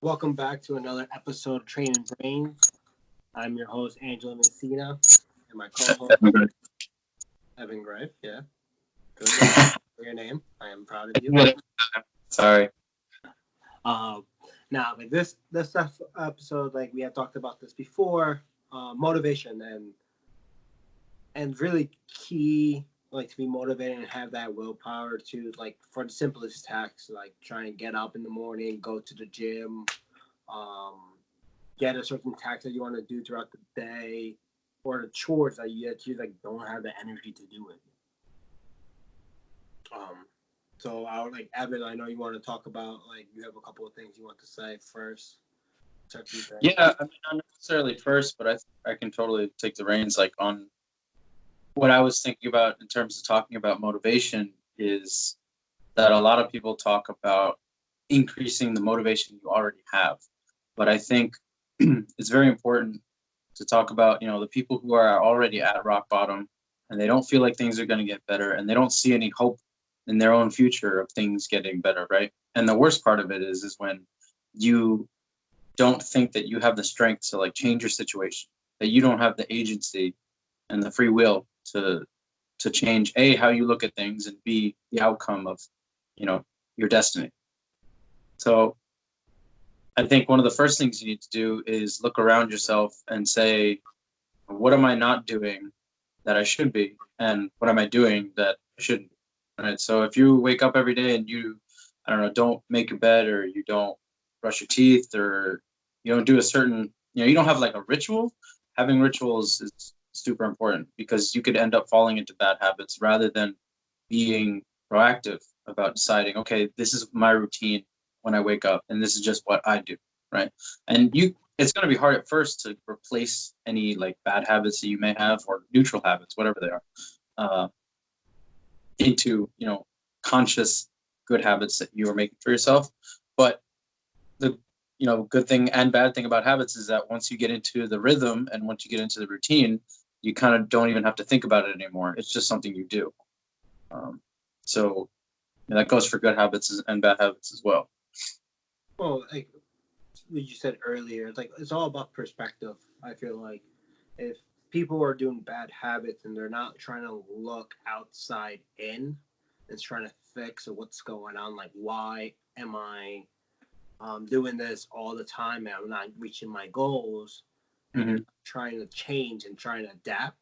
Welcome back to another episode of Training Brains. I'm your host, Angelo, and my co-host, Evan Greif. Yeah, good for your name. I am proud of you. Sorry. Um, Now, like this episode, like we have talked about this before, motivation and really key, like to be motivated and have that willpower to like for the simplest tasks, like try and get up in the morning, go to the gym, um, get a certain task that you want to do throughout the day, or the chores that you like don't have the energy to do it. Um, so I would like Evan. I know you want to talk about like you have a couple of things you want to say first. Certain things. Yeah, I mean, not necessarily first, but I can totally take the reins. Like on what I was thinking about in terms of talking about motivation is that a lot of people talk about increasing the motivation you already have, but I think it's very important to talk about the people who are already at rock bottom and they don't feel like things are going to get better and they don't see any hope in their own future of things getting better, right? And the worst part of it is when you don't think that you have the strength to like change your situation, that you don't have the agency and the free will to change a how you look at things and b the outcome of you know your destiny. So I think one of the first things you need to do is look around yourself and say, what am I not doing that I should be, and what am I doing that I shouldn't be? Right. So if you wake up every day and you, I don't know, don't make your bed, or you don't brush your teeth, or you don't do a certain, you don't have like a ritual. Having rituals is super important because you could end up falling into bad habits rather than being proactive about deciding, okay, this is my routine when I wake up, and this is just what I do. Right. And it's going to be hard at first to replace any like bad habits that you may have or neutral habits, whatever they are, uh, into conscious good habits that you are making for yourself. But the good thing and bad thing about habits is that once you get into the rhythm and once you get into the routine, you kind of don't even have to think about it anymore. It's just something you do. So that goes for good habits and bad habits as well. Well, like you said earlier, like it's all about perspective. I feel like if people are doing bad habits and they're not trying to look outside in, it's trying to fix what's going on. Like, why am I doing this all the time and I'm not reaching my goals? And you're Mm-hmm. trying to change and trying to adapt,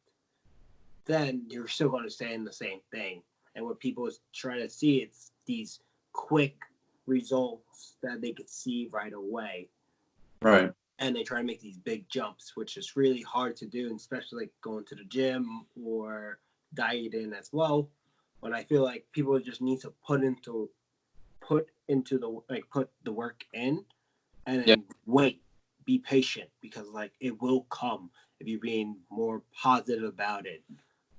then you're still going to stay in the same thing. And what people is trying to see, it's these quick results that they could see right away, Right. and they try to make these big jumps, which is really hard to do, especially like going to the gym or dieting as well. But I feel like people just need to put the work in, and Yeah. then wait, be patient, because like it will come if you're being more positive about it.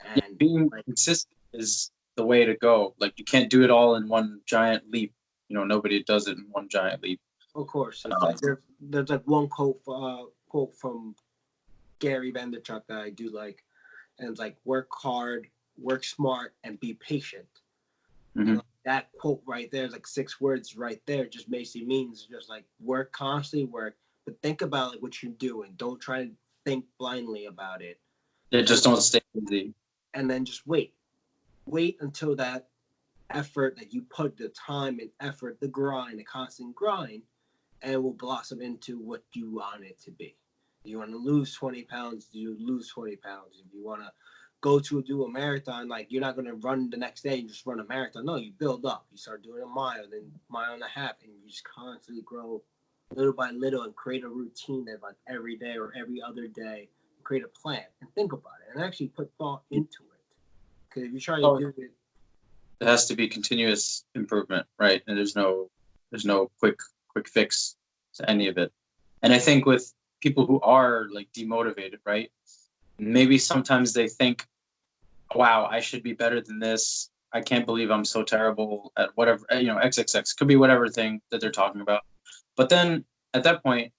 Yeah. And Being like, consistent is the way to go. Like you can't do it all in one giant leap. Nobody does it in one giant leap. of course, it's Um, like there's like one quote from Gary Vaynerchuk that I do like, and it's like work hard, work smart, and be patient. And mhm. like, that quote right there is like 6 words right there. Just basically means just like work constantly, work, but think about like what you're doing. Don't try to think blindly about it, Yeah, and just don't stay busy. then just wait until that effort that you put the time and effort, the grind, the constant grind, and it will blossom into what you want it to be. If you want to lose 20 pounds, you lose 20 pounds. If you want to do a marathon, like you're not going to run the next day and just run a marathon. No, you build up. You start doing a mile, then mile and a half, and you just constantly grow little by little and create a routine that like every day or every other day, create a plan and think about it and actually put thought into it. Because if you try to Oh, do it, it has to be continuous improvement, right? And there's no quick fix to any of it. And I think with people who are like demotivated, right? Maybe sometimes they think, "Wow, I should be better than this. I can't believe I'm so terrible at whatever, XXX could be whatever thing that they're talking about." But then at that point,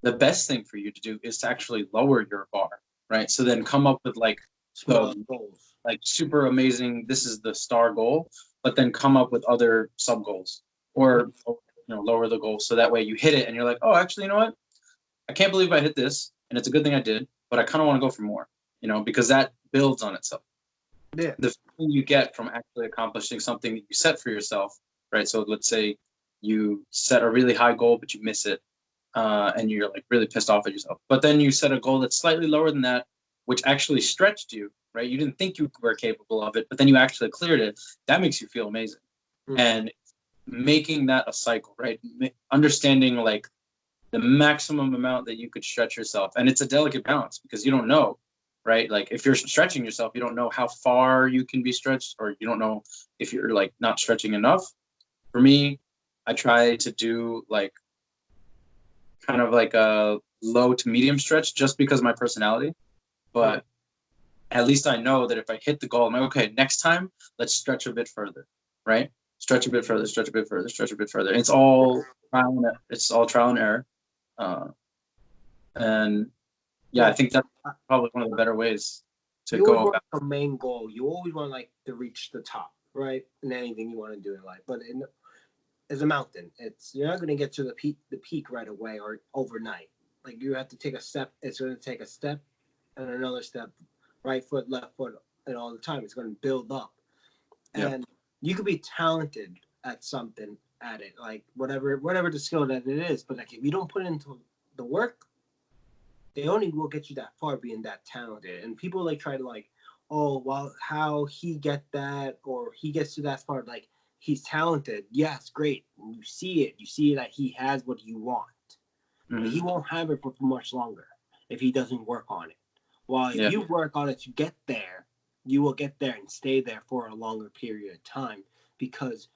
the best thing for you to do is to actually lower your bar, right? So then come up with like small the goals. like super amazing, this is the star goal, but then come up with other sub goals or lower the goal so that way you hit it and you're like, oh, actually, you know what? I can't believe I hit this, and it's a good thing I did, but I kind of want to go for more, because that builds on itself. Yeah. The feeling you get from actually accomplishing something that you set for yourself, right? So let's say you set a really high goal, but you miss it, and you're like really pissed off at yourself. But then you set a goal that's slightly lower than that, which actually stretched you, right? You didn't think you were capable of it, but then you actually cleared it. That makes you feel amazing. Mm. And making that a cycle, right? Understanding like the maximum amount that you could stretch yourself. And it's a delicate balance because you don't know, right? Like if you're stretching yourself, you don't know how far you can be stretched, or you don't know if you're like not stretching enough. For me, I try to do like kind of like a low to medium stretch just because of my personality. But at least I know that if I hit the goal, I'm like, okay, next time, let's stretch a bit further, right? Stretch a bit further, stretch a bit further, stretch a bit further. It's all trial and error. And yeah, I think that's probably one of the better ways to You always go want about a main goal. You always want like to reach the top, right? In anything you want to do in life. But it's a mountain. You're not going to get to the peak right away or overnight. Like you have to take a step. It's going to take a step and another step, right foot, left foot, and all the time. It's going to build up. And you could be talented at something at it, like whatever the skill that it is. But like if you don't put into the work, they only will get you that far being that talented. And people like try to like, oh well, how he get that or he gets to that far, like he's talented. Yes, great. And you see that he has what you want. But he won't have it for much longer if he doesn't work on it. While if you work on it to get there, you will get there and stay there for a longer period of time because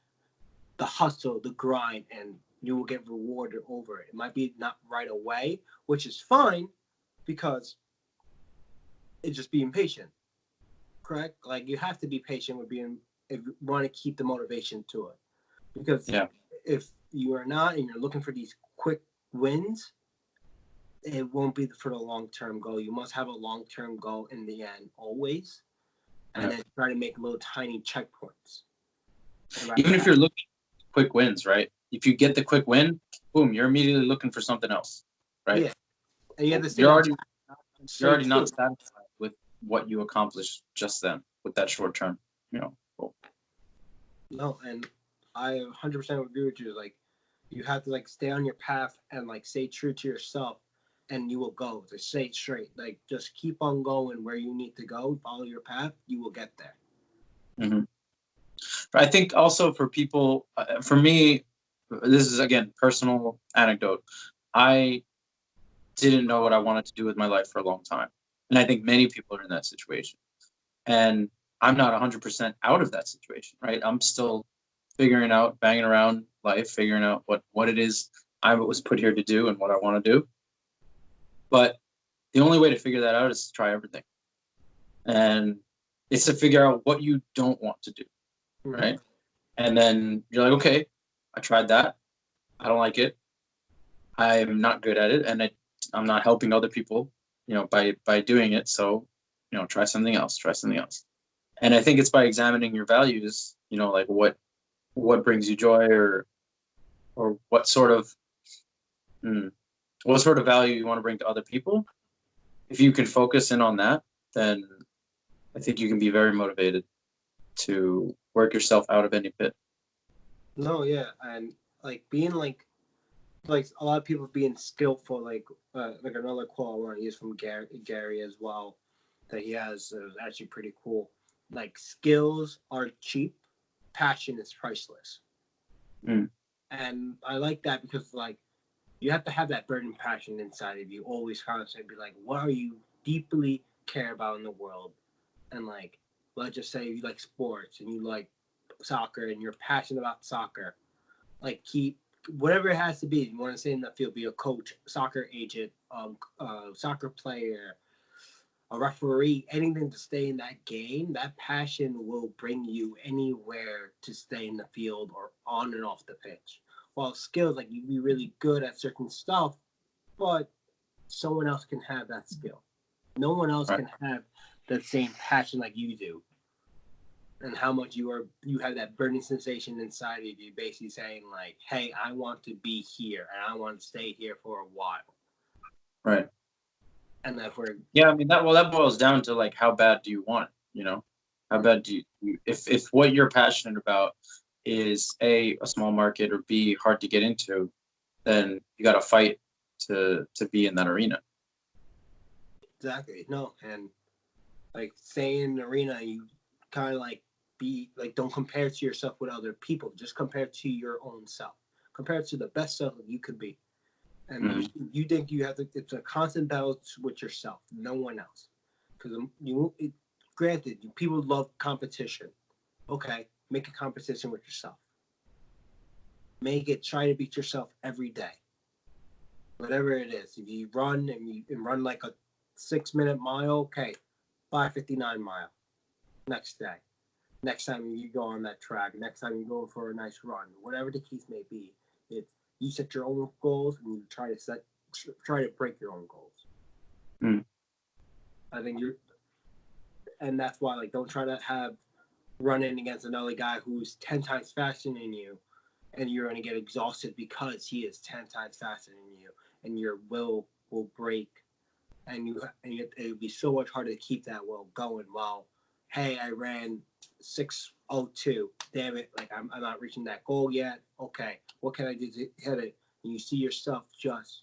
the hustle, the grind, and you will get rewarded over it. It might be not right away, which is fine because it's just being patient, correct? Like you have to be patient with being if you want to keep the motivation to it. Because if you are not and you're looking for these quick wins, it won't be for the long-term goal. You must have a long-term goal in the end always, and then try to make little tiny checkpoints. Even if you're looking for quick wins, right? If you get the quick win, boom, you're immediately looking for something else, right? Yeah, and you have to you're already not satisfied with what you accomplished just then with that short term, goal. No, and I 100% agree with you. Like, you have to like stay on your path and like stay true to yourself, and you will go. Just stay straight. Like, just keep on going where you need to go. Follow your path. You will get there. Mm-hmm. I think also for people, for me, this is again personal anecdote. I didn't know what I wanted to do with my life for a long time, and I think many people are in that situation. And I'm not 100% out of that situation, right? I'm still figuring out, banging around life, figuring out what it is I was put here to do and what I want to do. But the only way to figure that out is to try everything. And it's to figure out what you don't want to do, right? And then you're like, okay, I tried that. I don't like it. I'm not good at it. And I'm not helping other people, by doing it. So, try something else, And I think it's by examining your values, like what brings you joy or what sort of value you want to bring to other people. If you can focus in on that, then I think you can be very motivated to work yourself out of any pit. No, yeah, and like being like a lot of people being skillful, like another quote I want to use from Gary as well that he has is actually pretty cool. Like skills are cheap, passion is priceless. And I like that because like you have to have that burning passion inside of you, always constantly be like, what are you deeply care about in the world? And like, let's just say you like sports and you like soccer and you're passionate about soccer. Like keep whatever it has to be. You want to stay in the field, be a coach, soccer agent, soccer player, a referee, anything to stay in that game. That passion will bring you anywhere to stay in the field or on and off the pitch. While skills, like you be really good at certain stuff, but someone else can have that skill. No one else can have the same passion like you do. and how much you have that burning sensation inside of you, basically saying like, "Hey, I want to be here and I want to stay here for a while." Right. And if we're Yeah, I mean that boils down to like how bad do you want it, you know? How bad do if what you're passionate about is a small market or B hard to get into, then you got to fight to be in that arena. exactly no, and like staying in the arena, you kind of like be like don't compare to yourself with other people. Just compare to your own self. Compare to the best self that you could be. And Mhm. you think you have to. It's a constant battle with yourself, no one else. Because granted, people love competition. Okay, make a competition with yourself. Make it try to beat yourself every day, whatever it is. If you run and run like a 6 minute mile, okay, 5:59 mile next day. Next time you go on that track, next time you go for a nice run, whatever the case may be, it's you set your own goals and you try to break your own goals. Mm. I think you're, and that's why like don't try to have run in against another guy who's 10 times faster than you, and you're going to get exhausted because he is 10 times faster than you, and your will break, and it would be so much harder to keep that will going. While, hey, I ran 6:02. Damn it! Like I'm not reaching that goal yet. Okay, what can I do to hit it? And you see yourself just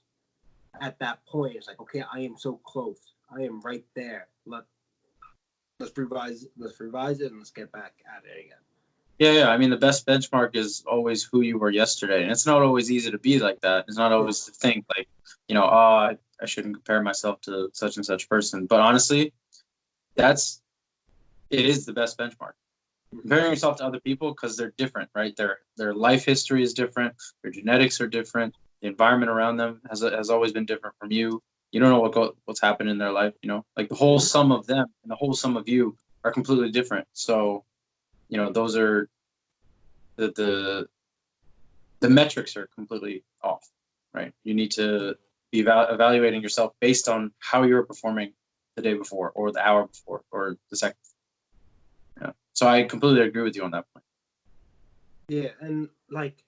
at that point. It's like, okay, I am so close. I am right there. Let's revise. Let's revise it and let's get back at it again. Yeah, I mean the best benchmark is always who you were yesterday, and it's not always easy to be like that. It's not Yeah. always to think like, oh, I shouldn't compare myself to such and such person. But honestly, it is the best benchmark. Comparing yourself to other people because they're different, right? Their life history is different, their genetics are different, the environment around them has always been different from you. You don't know what's happened in their life, like the whole sum of them and the whole sum of you are completely different. So, those are the the metrics are completely off, right? You need to be evaluating yourself based on how you were performing the day before or the hour before or the second. Yeah. So I completely agree with you on that point. Yeah, and like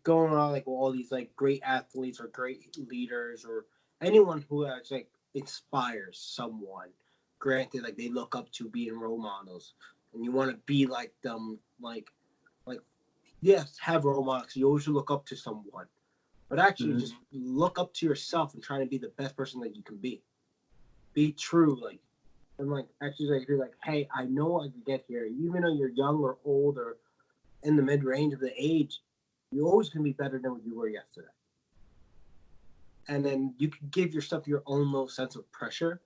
going on like all these like great athletes or great leaders or anyone who has like inspires someone. Granted, like they look up to being role models, and you want to be like them. Like yes, have role models. You always look up to someone, but actually Mm-hmm. just look up to yourself and try to be the best person that you can be. Be true, like and like actually like you're like, hey, I know I can get here, even though you're young or old or in the mid range of the age. You're always gonna be better than what you were yesterday. And then you can give yourself your own little sense of pressure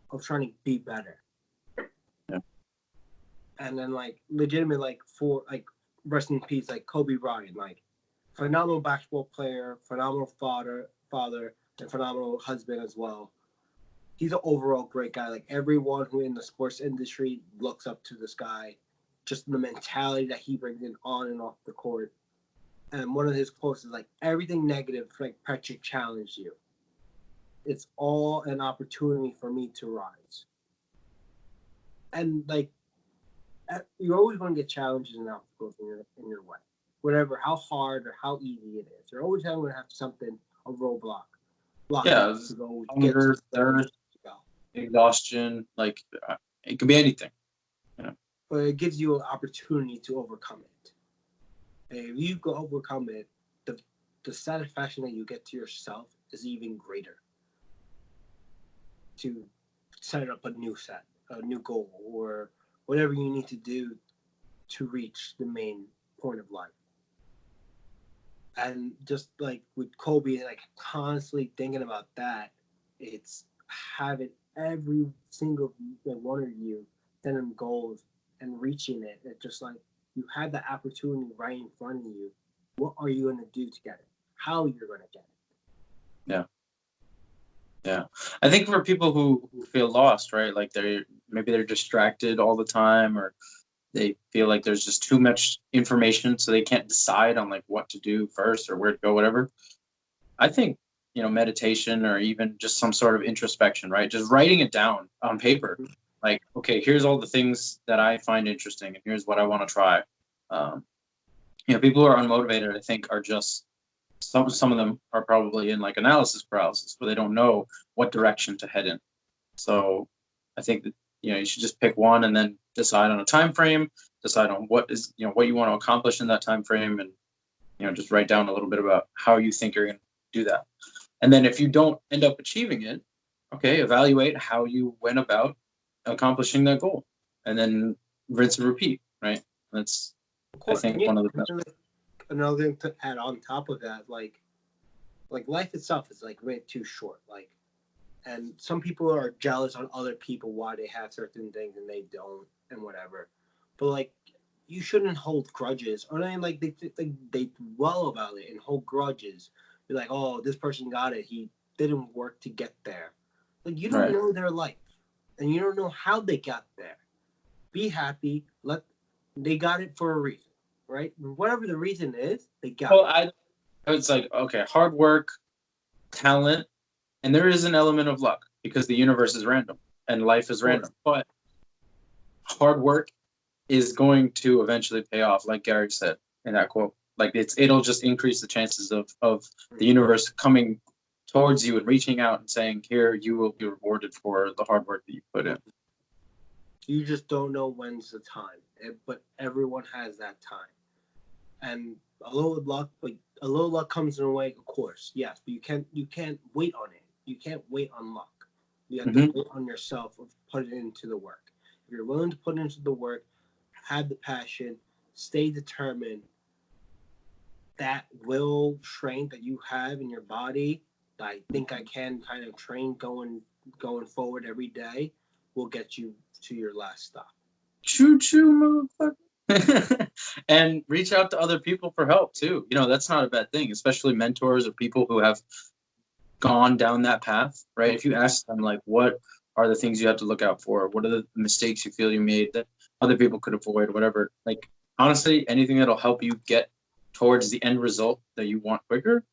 of trying to be better. Yeah. And then like legitimate like for like rest in peace like Kobe Bryant, like phenomenal basketball player, phenomenal father, and phenomenal husband as well. He's an overall great guy. Like everyone who in the sports industry looks up to this guy, just the mentality that he brings in on and off the court. And one of his quotes is like, "Everything negative like pressure challenge you. It's all an opportunity for me to rise." And like you're always going to get challenges and obstacles in your way, whatever how hard or how easy it is. You're always going to have something a roadblock block you Yeah, to go get to hunger, where you need thirst, to go. exhaustion, like it could be anything. You know? But it gives you an opportunity to overcome it. And if you go overcome it, the the satisfaction that you get to yourself is even greater. To set up a new goal, or whatever you need to do to reach the main point of life. And just like with Kobe, like constantly thinking about that, it's having every single one of you setting goals and reaching it. It's just like you have the opportunity right in front of you. What are you going to do to get it? How you're going to get Yeah, yeah. I think for people who feel lost, right? Like maybe they're distracted all the time, or they feel like there's just too much information, so they can't decide on like what to do first or where to go, whatever. I think meditation or even just some sort of introspection, right? Just writing it down on paper, it. Like, okay, here's all the things that I find interesting, and here's what I want to try. Um, people who are unmotivated, I think, are just some of them are probably in like analysis paralysis, where they don't know what direction to head in. So I think that you should just pick one and then decide on a time frame, decide on what you want to accomplish in that time frame, and just write down a little bit about how you think you're going to do that. And then if you don't end up achieving it, okay, evaluate how you went about accomplishing that goal, and then rinse and repeat. Right? That's Of I course. think one of the best. Another thing to add on top of that, like life itself is like way too short. Like, and some people are jealous on other people why they have certain things and they don't, and whatever. But like, you shouldn't hold grudges, or then like they dwell about it and hold grudges. Be like, oh, this person got it. He didn't work to get there. Like, you don't Right. know their life, and you don't know how they got there. Be happy. They got it for a reason, right? Whatever the reason is, they got Well, it. it's like, okay, hard work, talent, and there is an element of luck because the universe is random and life is random. But hard work is going to eventually pay off, like Gary said in that quote. Like it'll just increase the chances of the universe coming towards you and reaching out and saying, here, you will be rewarded for the hard work that you put in. You just don't know when's the time, but everyone has that time. And a little luck comes in a way, of course, yes, but you can't wait on it. You can't wait on luck. You have to wait on yourself of put it into the work. If you're willing to put it into the work, have the passion, stay determined, that will strength that you have in your body, that I think I can kind of train going forward every day, will get you to your last stop. Choo choo, motherfucker. And reach out to other people for help too. That's not a bad thing, especially mentors or people who have gone down that path, right? If you ask them, like, what are the things you have to look out for? What are the mistakes you feel you made that other people could avoid? Whatever. Like, honestly, anything that'll help you get towards the end result that you want quicker.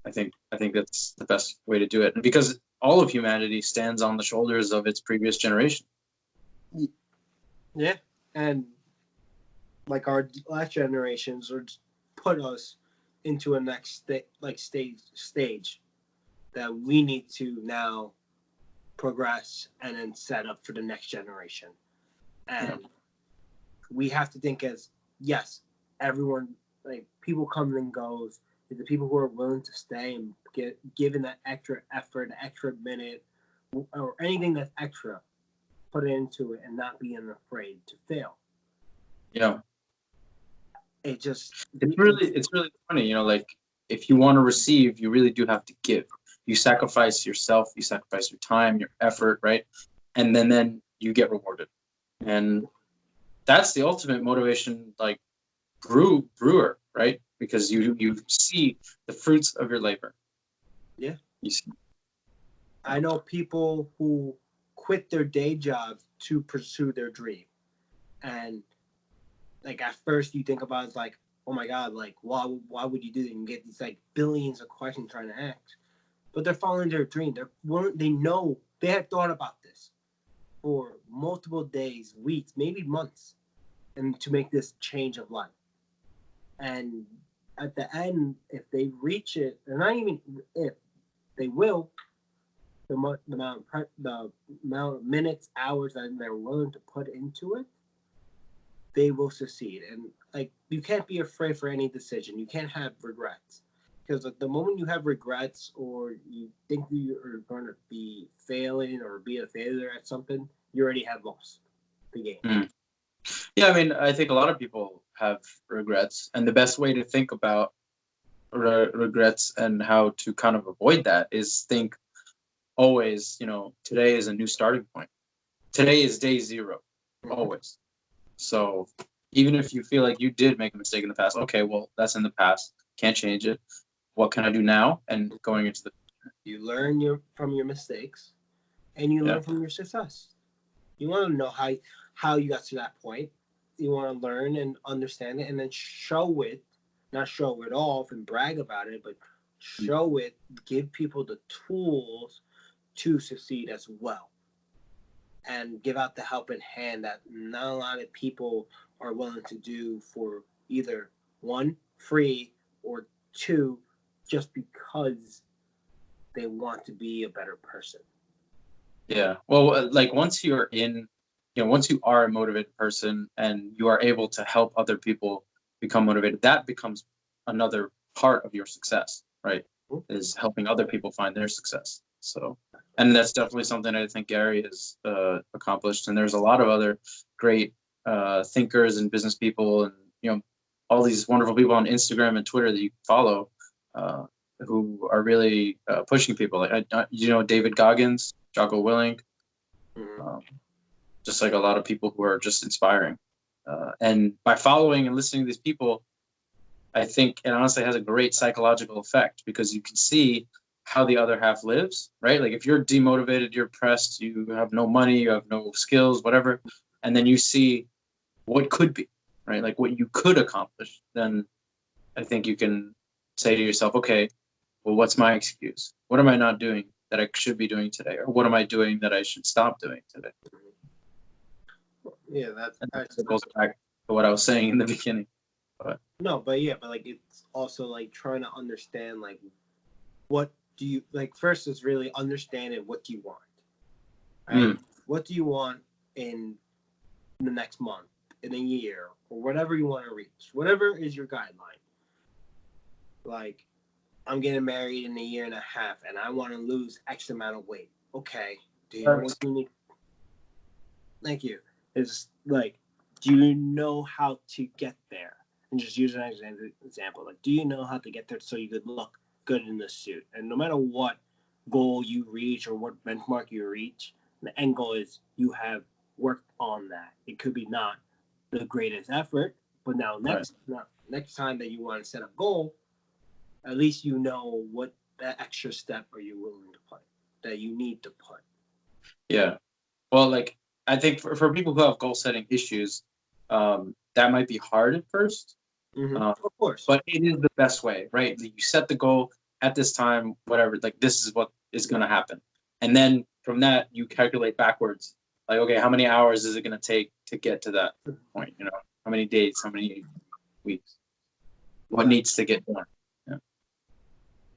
I think that's the best way to do it, because all of humanity stands on the shoulders of its previous generation. Yeah, and like our last generations would put us into a next stage that we need to now progress and then set up for the next generation. And we have to think as, yes, everyone, like, people come and goes. The people who are willing to stay and get given that extra effort, extra minute, or anything that's extra, put it into it and not being afraid to fail. Yeah. It's really funny, like, if you want to receive, you really do have to give. You sacrifice yourself, you sacrifice your time, your effort, right? And then you get rewarded. And that's the ultimate motivation, like brewer, right? Because you see the fruits of your labor. Yeah. You see. I know people who quit their day jobs to pursue their dream. And like, at first you think about it, like, oh my God, like, why would you do that? And get these like billions of questions trying to ask. But they're following their dream. They know, they have thought about this for multiple days, weeks, maybe months, and to make this change of life. And at the end, if they reach it, and not even if, they will, the amount of minutes, hours that they're willing to put into it, they will succeed. And like, you can't be afraid for any decision. You can't have regrets, because like, the moment you have regrets or you think you are going to be failing or be a failure at something, you already have lost the game. Yeah, I mean, I think a lot of people have regrets, and the best way to think about regrets and how to kind of avoid that is think always, today is a new starting point. Today is day zero, always. So even if you feel like you did make a mistake in the past, okay, well, that's in the past. Can't change it. What can I do now? And going into the future. You learn from your mistakes, and you learn from your success. You want to know how you got to that point. You want to learn and understand it, and then show it. Not show it off and brag about it, but show it. Give people the tools to succeed as well. and give out the helping hand that not a lot of people are willing to do for either one, free, or two, just because they want to be a better person. Yeah. Well, like once you're in, once you are a motivated person and you are able to help other people become motivated, that becomes another part of your success, right? Is helping other people find their success. So, and that's definitely something I think Gary has accomplished. And there's a lot of other great thinkers and business people, and all these wonderful people on Instagram and Twitter that you follow, who are really pushing people. Like David Goggins, Jocko Willink, um, just like a lot of people who are just inspiring. And by following and listening to these people, I think it honestly has a great psychological effect, because you can see how the other half lives, right? Like if you're demotivated, you're pressed, you have no money, you have no skills, whatever, and then you see what could be, right? Like what you could accomplish, then I think you can say to yourself, okay, well, what's my excuse? What am I not doing that I should be doing today? Or what am I doing that I should stop doing today? Yeah, that's And actually that goes back to what I was saying in the beginning. But no, but yeah, but like it's also like trying to understand like what do you like. First is really understanding what do you want, right? What do you want in the next month, in a year, or whatever you want to reach, whatever is your guideline. Like, I'm getting married in a year and a half, and I want to lose X amount of weight. Okay, do you know what you need? Thank you. It's like, do you know how to get there? And just use an example. Like, do you know how to get there so you could look good in the suit? And no matter what goal you reach or what benchmark you reach, the end goal is you have worked on that. It could be not the greatest effort, but next time that you want to set a goal, at least you know what that extra step are you willing to put, that you need to put. yeah. Well, like I think for people who have goal setting issues, that might be hard at first. Of course. But it is the best way, right? You set the goal at this time, whatever, like this is what is going to happen. And then from that, you calculate backwards. Like, okay, how many hours is it going to take to get to that point? How many days, how many weeks? What needs to get done? Yeah.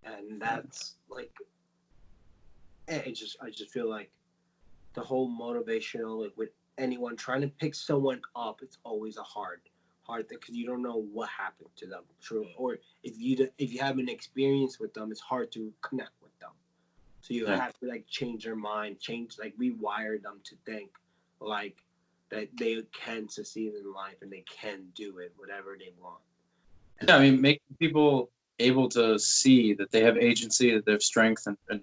And that's like, I just feel like the whole motivational, like with anyone trying to pick someone up, it's always a hard thing because you don't know what happened to them. True, or if you haven't experienced with them, it's hard to connect with them. So you have to like change their mind, rewire them to think like that they can succeed in life and they can do it, whatever they want. And Yeah, I mean, make people able to see that they have agency, that they have strength and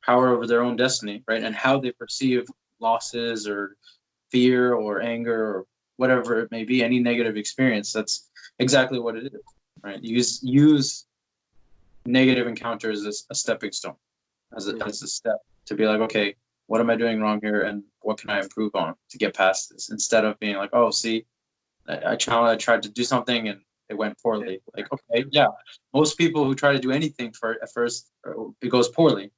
power over their own destiny, right? And how they perceive losses or fear or anger or whatever it may be, any negative experience, that's exactly what it is, right? Use negative encounters as a stepping stone, as a step to be like, okay, what am I doing wrong here, and what can I improve on to get past this? Instead of being like, oh, see, I tried to do something and it went poorly. Like, okay, yeah, most people who try to do anything at first, it goes poorly.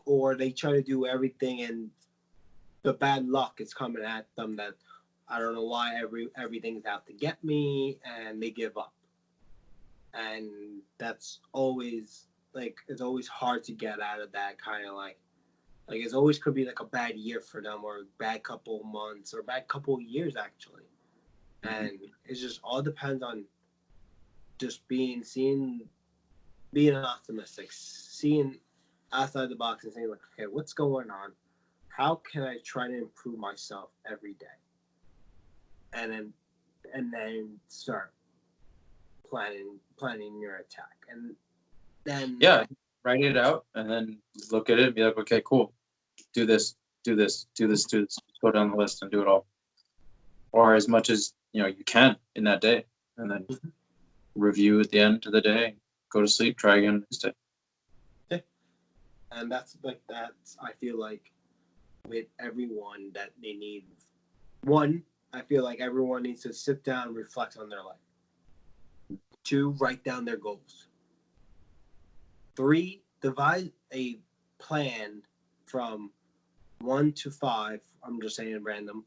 Or they try to do everything and the bad luck is coming at them that I don't know why everything's out to get me and they give up. And that's always like it's always hard to get out of that kind of like it's always could be like a bad year for them or a bad couple months or a bad couple years actually. And it just all depends on just being optimistic, seeing outside the box and saying like, okay, what's going on? How can I try to improve myself every day? And then start planning your attack. And then Yeah, write it out and then look at it and be like, okay, cool, do this, do this, do this, do this. Go down the list and do it all, or as much as you can in that day, and then review at the end of the day. Go to sleep. Try again next day. yeah. And that's I feel like with everyone that they need one, I feel like everyone needs to sit down and reflect on their life. 2, write down their goals. 3, devise a plan from 1 to 5. I'm just saying random.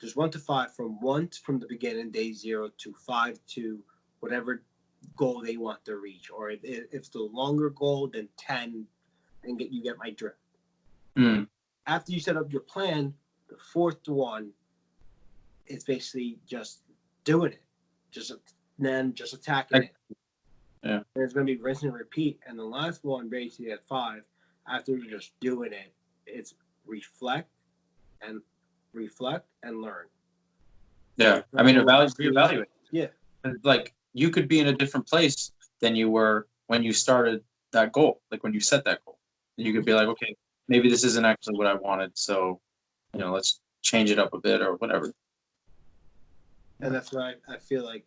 Just 1 to 5 from the beginning, day 0 to 5 to whatever goal they want to reach. Or if it's the longer goal, then 10, and you get my drift. Mm. After you set up your plan, the fourth one is basically just doing it, just attacking it. Yeah. And it's going to be rinse and repeat. And the last one, basically at 5, after you're just doing it, it's reflect and learn. Yeah. I mean, reevaluate. Yeah. Like, you could be in a different place than you were when you started that goal, like when you set that goal. And you could be like, okay, maybe this isn't actually what I wanted. So, let's change it up a bit or whatever. And that's why I feel like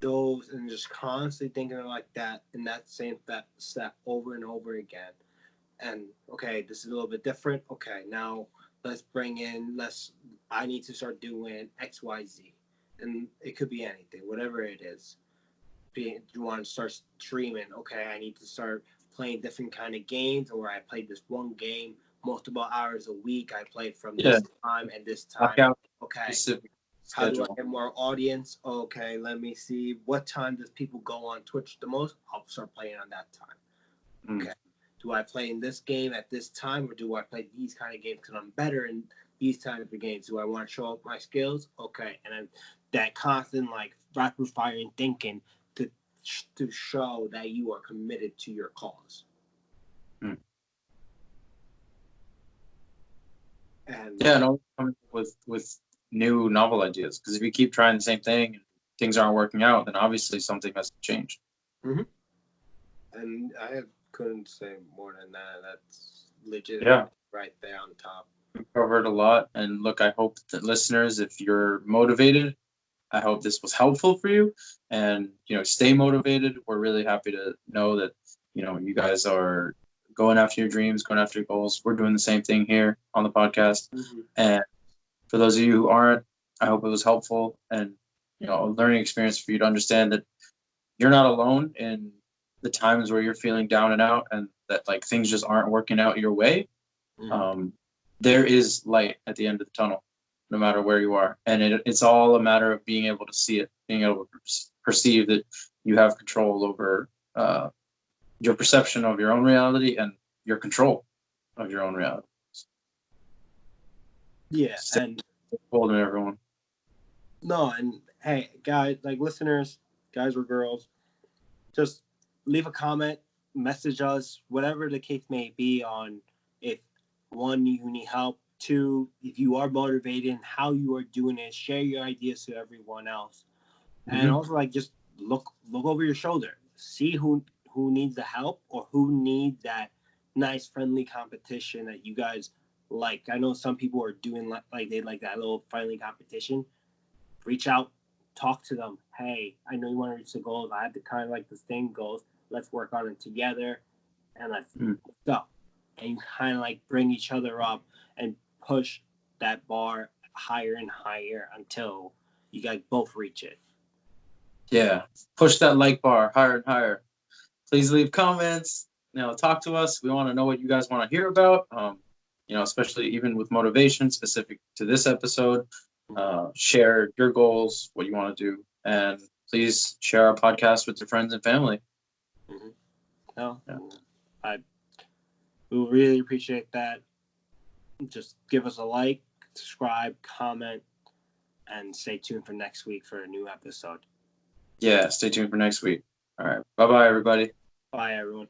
those, and just constantly thinking like that in that same step over and over again. And okay, this is a little bit different. Okay, now I need to start doing XYZ. And it could be anything, whatever it is. You want to start streaming. Okay, I need to start playing different kind of games, or I played this one game multiple hours a week. I played from this time and this time. Okay. How do I get more audience? Okay, let me see. What time does people go on Twitch the most? I'll start playing on that time. Okay. Do I play in this game at this time, or do I play these kind of games because I'm better in these types of games? Do I want to show up my skills? Okay. And then that constant rapid fire and thinking to show that you are committed to your cause. And always coming with new novel ideas, because if you keep trying the same thing and things aren't working out, then obviously something has to change. Mm-hmm. And I couldn't say more than that. That's legit. Yeah. Right there on top. We covered a lot, and look, I hope that listeners, if you're motivated, I hope this was helpful for you, and stay motivated. We're really happy to know that you guys are going after your dreams, going after your goals. We're doing the same thing here on the podcast. Mm-hmm. And for those of you who aren't, I hope it was helpful and a learning experience for you to understand that you're not alone in the times where you're feeling down and out, and that things just aren't working out your way. Mm-hmm. There is light at the end of the tunnel, no matter where you are. And it's all a matter of being able to see it, being able to perceive that you have control over your perception of your own reality and your control of your own reality. Yeah. Stay holding everyone. No, and hey, guys, listeners, guys or girls, just leave a comment, message us, whatever the case may be, on if, 1, you need help, 2, if you are motivated and how you are doing it. Share your ideas to everyone else. Mm-hmm. And also just look over your shoulder, see who needs the help, or who needs that nice friendly competition that you guys like. I know some people are doing they like that little friendly competition. Reach out, talk to them. Hey, I know you want to reach the goals. I have the kind of the same goals. Let's work on it together, and let's go. And you kind of bring each other up and push that bar higher and higher until you guys both reach it. Yeah, push that like bar higher and higher. Please leave comments. Talk to us. We want to know what you guys want to hear about. Especially even with motivation specific to this episode. Share your goals, what you want to do, and please share our podcast with your friends and family. Mm-hmm. We really appreciate that. Just give us a like, subscribe, comment, and stay tuned for next week for a new episode. Yeah, stay tuned for next week. All right. Bye-bye, everybody. Bye, everyone.